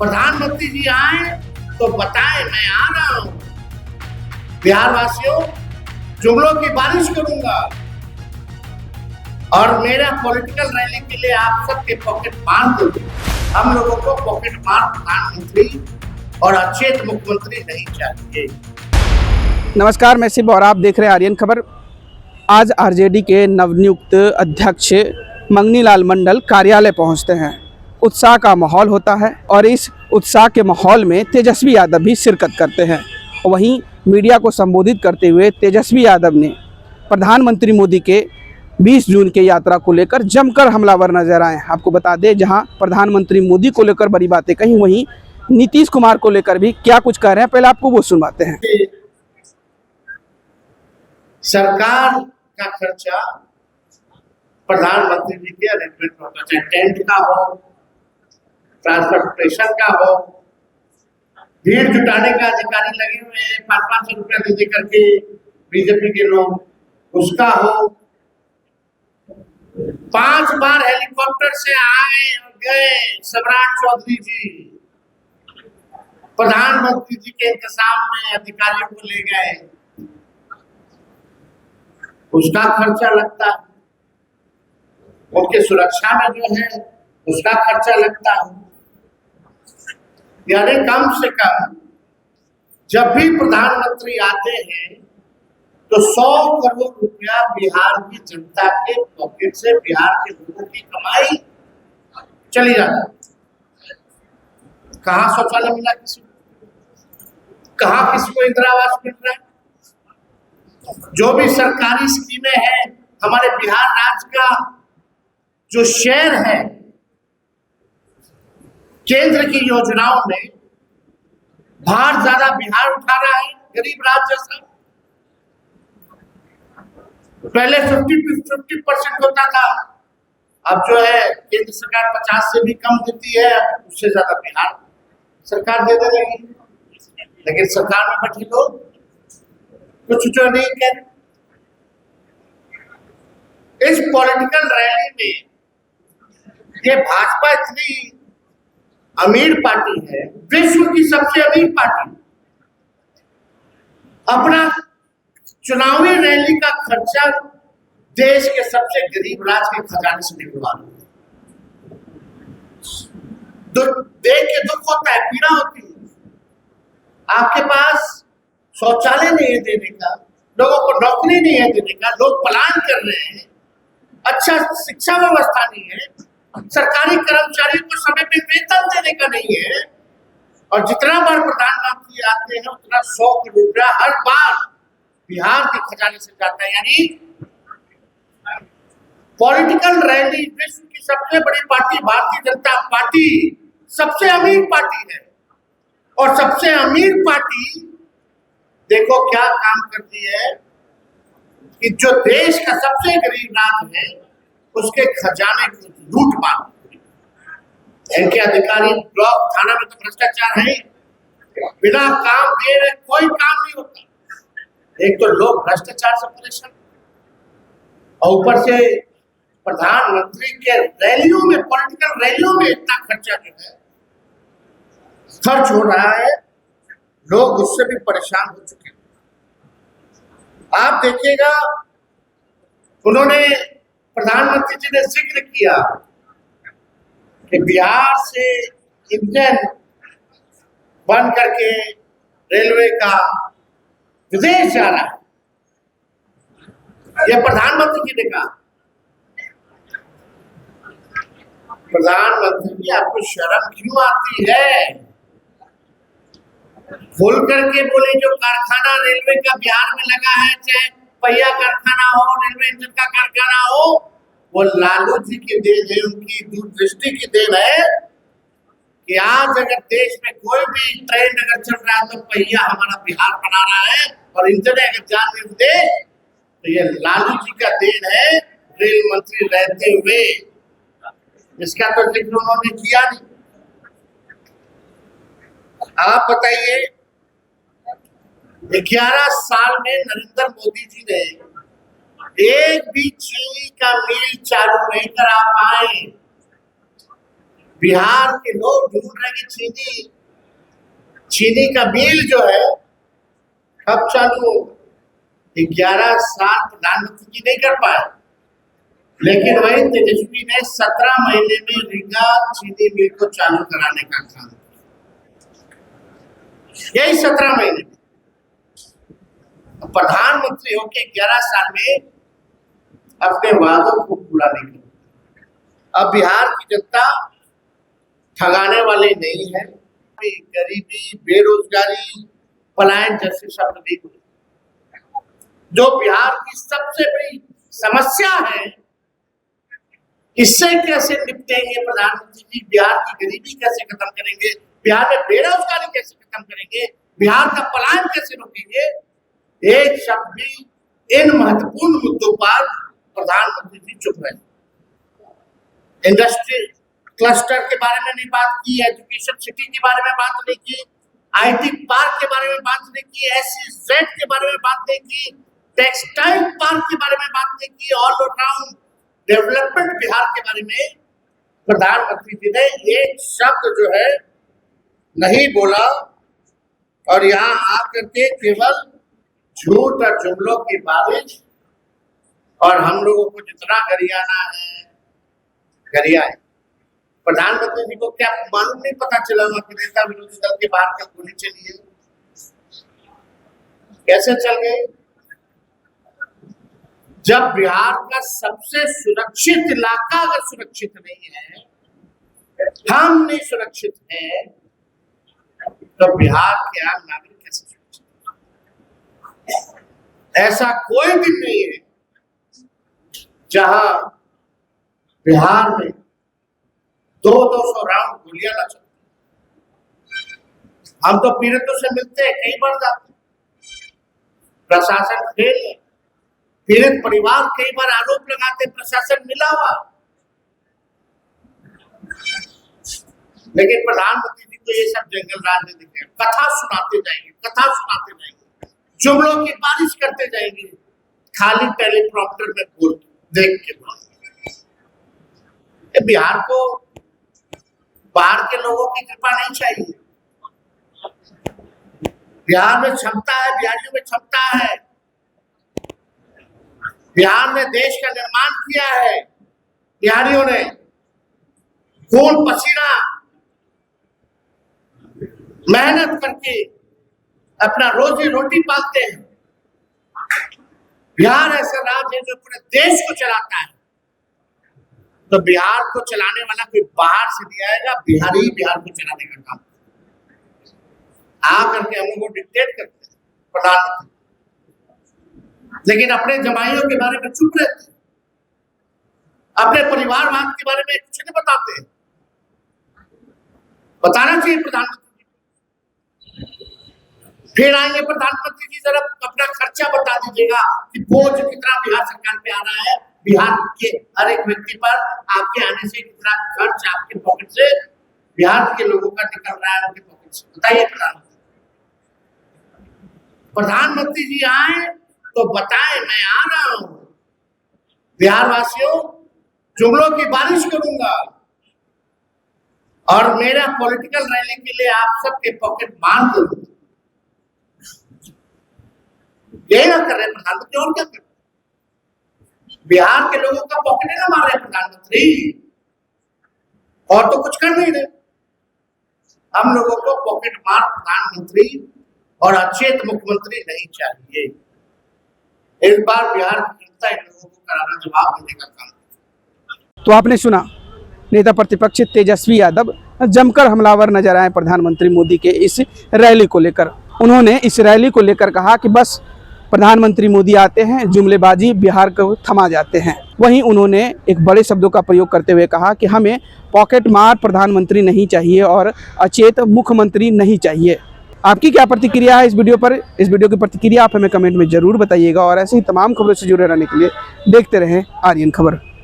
प्रधानमंत्री जी आए तो बताएं मैं आ रहा हूं। बिहार वासियों, जुमलों की बारिश करूंगा और मेरा पॉलिटिकल रैली के लिए आप सबके पॉकेट मार दूंगा। हम लोगों को पॉकेट मार प्रधानमंत्री और अचेत मुख्यमंत्री नहीं चाहिए। नमस्कार, मैं शिव और आप देख रहे हैं आर्यन खबर। आज आरजेडी के नवनियुक्त अध्यक्ष मंगनीलाल मंडल कार्यालय पहुंचते हैं। उत्साह का माहौल होता है और इस उत्साह के माहौल में तेजस्वी यादव भी शिरकत करते हैं। वहीं मीडिया को संबोधित करते हुए तेजस्वी यादव ने प्रधानमंत्री मोदी के 20 जून के यात्रा को लेकर जमकर हमलावर नजर आए। आपको बता दें, जहां प्रधानमंत्री मोदी को लेकर बड़ी बातें कही, वहीं नीतीश कुमार को लेकर भी क्या कुछ कह रहे हैं, पहले आपको वो सुनवाते हैं। सरकार का खर्चा प्रधानमंत्री जी के अरेंजमेंट होना चाहिए। टेंट का हो, ट्रांसपोर्टेशन का हो, भीड़ जुटाने का अधिकारी लगे हुए हैं 500-500 रुपया दे करके बीजेपी के लोग, उसका हो। 5 बार हेलीकॉप्टर से आए और गए सम्राट चौधरी जी, प्रधानमंत्री जी के इंतजाम में अधिकारियों को ले गए, उसका खर्चा लगता है। उनके सुरक्षा में जो है उसका खर्चा लगता है। यानी कम से कम जब भी प्रधानमंत्री आते हैं तो 100 करोड़ रुपया बिहार की जनता के पॉकेट से, बिहार के लोगों की कमाई चली जाती है। कहाँ शौचालय मिला किसी को, कहाँ किसी को इंदिरा आवास मिल रहा है। जो भी सरकारी स्कीमें हैं, हमारे बिहार राज्य का जो शेयर है केंद्र की योजनाओं में, भार ज्यादा बिहार उठा रहा है, गरीब राज्य जैसा। पहले 50% होता था, अब जो है केंद्र सरकार 50 से भी कम देती है, उससे ज्यादा बिहार सरकार दे देगी। लेकिन सरकार में बैठे लोग कुछ जो नहीं कह रहे। इस पॉलिटिकल रैली में ये भाजपा इतनी अमीर पार्टी है, विश्व की सबसे अमीर पार्टी, अपना चुनावी रैली का खर्चा देश के सबसे गरीब राज्य के खजाने से निकलवा रही है। देख के दुख होता है, पीड़ा होती है। आपके पास शौचालय नहीं है देने का, लोगों को नौकरी नहीं है देने का, लोग पलायन कर रहे हैं, अच्छा शिक्षा व्यवस्था नहीं है, सरकारी कर्मचारियों को समय पे वेतन देने का नहीं है, और जितना बार प्रधानमंत्री आते हैं उतना 100 करोड़ रुपया हर बार बिहार के खजाने से जाता है। यानी पॉलिटिकल रैली, विश्व की सबसे बड़ी पार्टी भारतीय जनता पार्टी सबसे अमीर पार्टी है, और सबसे अमीर पार्टी देखो क्या काम करती है कि जो देश का सबसे गरीब राज्य है उसके खजाने को लूट मार। इनके अधिकारी ब्लॉक थाना में तो भ्रष्टाचार है, बिना काम दे रहे कोई काम नहीं होता। एक तो लोग भ्रष्टाचार से परेशान, और ऊपर से प्रधानमंत्री के रैलियों में, पॉलिटिकल रैलियों में इतना खर्चा जो है खर्च हो रहा है, लोग उससे भी परेशान हो चुके हैं। आप देखिएगा, उन्होंने, प्रधानमंत्री जी ने जिक्र किया कि बिहार से इंजन बन करके रेलवे का विदेश जा रहा है, यह प्रधानमंत्री जी ने कहा। प्रधानमंत्री जी, आपको शर्म क्यों आती है? खोल करके बोले, जो कारखाना रेलवे का बिहार में लगा है, चाहे पहिया कारखाना हो, रेलवे इंजन का कारखाना हो, वो लालू जी की देन है, उनकी दूरदृष्टि की देन है कि आज अगर देश में कोई भी ट्रेन अगर चल रहा है तो पहिया हमारा बिहार बना रहा है, और इंजन अगर जान दे तो ये लालू जी का देन है, रेल मंत्री रहते हुए। इसका तो जिक्र उन्होंने किया नहीं। आप बताइए, 11 साल में नरेंद्र मोदी जी ने एक भी चीनी का मिल चालू नहीं करा पाए। बिहार के लोग ढूंढ रहे कि चीनी का मिल जो है कब चालू हो। 11 साल प्रधानमंत्री जी नहीं कर पाए, लेकिन वही तेजस्वी ने 17 महीने में रीगा चीनी मिल को चालू कराने का काम किया। यही 17 महीने में प्रधानमंत्री होके 11 साल में अपने वादों को पूरा नहीं किया। अब बिहार की जनता ठगाने वाली नहीं है। गरीबी, बेरोजगारी, पलायन जैसे शब्द नहीं बोले। जो बिहार की सबसे बड़ी समस्या है, इससे कैसे निपटेंगे प्रधानमंत्री जी? बिहार की गरीबी कैसे खत्म करेंगे? बिहार में बेरोजगारी कैसे खत्म करेंगे? बिहार का पलायन कैसे रोकेंगे? एक शब्द भी इन महत्वपूर्ण मुद्दों पर प्रधानमंत्री जी चुप रहे। इंडस्ट्री क्लस्टर के बारे में नहीं बात की, एजुकेशन सिटी के बारे में बात नहीं की, आईटी पार्क के बारे में बात नहीं की, SEZ के बारे में बात नहीं की, टेक्सटाइल पार्क के बारे में बात नहीं की, ऑल राउंड डेवलपमेंट बिहार के बारे में प्रधानमंत्री जी ने एक शब्द जो है नहीं बोला। और यहाँ आकर के केवल झूठ और जुमलों की बारिश, और हम लोगों को जितना गरियाना है गरिया है। प्रधानमंत्री जी को क्या मालूम नहीं पता चला कि नेता विरोधी दल के बाहर का गोली चली है? कैसे चल गए? जब बिहार का सबसे सुरक्षित इलाका अगर सुरक्षित नहीं है, हम नहीं सुरक्षित है, तो बिहार के आम नागरिक कैसे सुरक्षित? ऐसा कोई दिन नहीं है जहां बिहार में 200 राउंड गोलियां न चलती। हम तो पीड़ितों से मिलते हैं, कई बार जाते हैं, प्रशासन फेल है। पीड़ित परिवार कई बार आरोप लगाते प्रशासन मिला हुआ, लेकिन प्रधानमंत्री जी को ये सब जंगल राज नहीं दिखे। कथा सुनाते जाएंगे, जुमलों की बारिश करते जाएंगे, खाली टेलीप्रॉम्प्टर में बोल देख के। बिहार को बाहर के लोगों की कृपा नहीं चाहिए। बिहार में क्षमता है, बिहारियों में क्षमता है। बिहार ने देश का निर्माण किया है। बिहारियों ने खून पसीना मेहनत करके अपना रोजी रोटी पालते हैं। बिहार ऐसा राज्य है जो पूरे देश को चलाता है। तो बिहार को चलाने वाला कोई बाहर से नहीं आएगा, बिहारी ही बिहार को चलाने का काम आ करके हम लोग को डिक्टेट करते हैं प्रधानमंत्री, लेकिन अपने जमाइयों के बारे में चुप रहते हैं, अपने परिवारवाद के बारे में कुछ नहीं बताते हैं। बताना चाहिए प्रधानमंत्री जी। फिर आएंगे प्रधानमंत्री जी, जरा अपना खर्चा बता दीजिएगा कि बोझ कितना बिहार सरकार पे आ रहा है, बिहार के हर एक व्यक्ति पर आपके आने से कितना खर्च आपके पॉकेट से, बिहार के लोगों का निकल रहा है उनके पॉकेट से। बताइए प्रधानमंत्री जी आए तो बताएं, मैं आ रहा हूं, बिहार वासियों जुमलों की बारिश करूंगा और मेरा पॉलिटिकल रैली के लिए आप सबके पॉकेट मान दूंगा। यही ना कर रहे प्रधानमंत्री, और क्या कर रहे? बिहार के लोगों का पॉकेट ना मार रहे प्रधानमंत्री, और तो कुछ कर नहीं रहे। हम लोगों को पॉकेट मार प्रधानमंत्री और अचेत मुख्यमंत्री नहीं चाहिए। इस बार बिहार की जनता इन लोगों को करारा जवाब देने का काम। तो आपने सुना, नेता प्रतिपक्ष तेजस्वी यादव जमकर हमलावर नजर आए प्रधानमंत्री मोदी के इस रैली को लेकर। उन्होंने इस रैली को लेकर कहा कि बस प्रधानमंत्री मोदी आते हैं, जुमलेबाजी बिहार को थमा जाते हैं। वहीं उन्होंने एक बड़े शब्दों का प्रयोग करते हुए कहा कि हमें पॉकेट मार प्रधानमंत्री नहीं चाहिए और अचेत मुख्यमंत्री नहीं चाहिए। आपकी क्या प्रतिक्रिया है इस वीडियो पर? इस वीडियो की प्रतिक्रिया आप हमें कमेंट में जरूर बताइएगा और ऐसे ही तमाम खबरों से जुड़े रहने के लिए देखते रहें आर्यन खबर।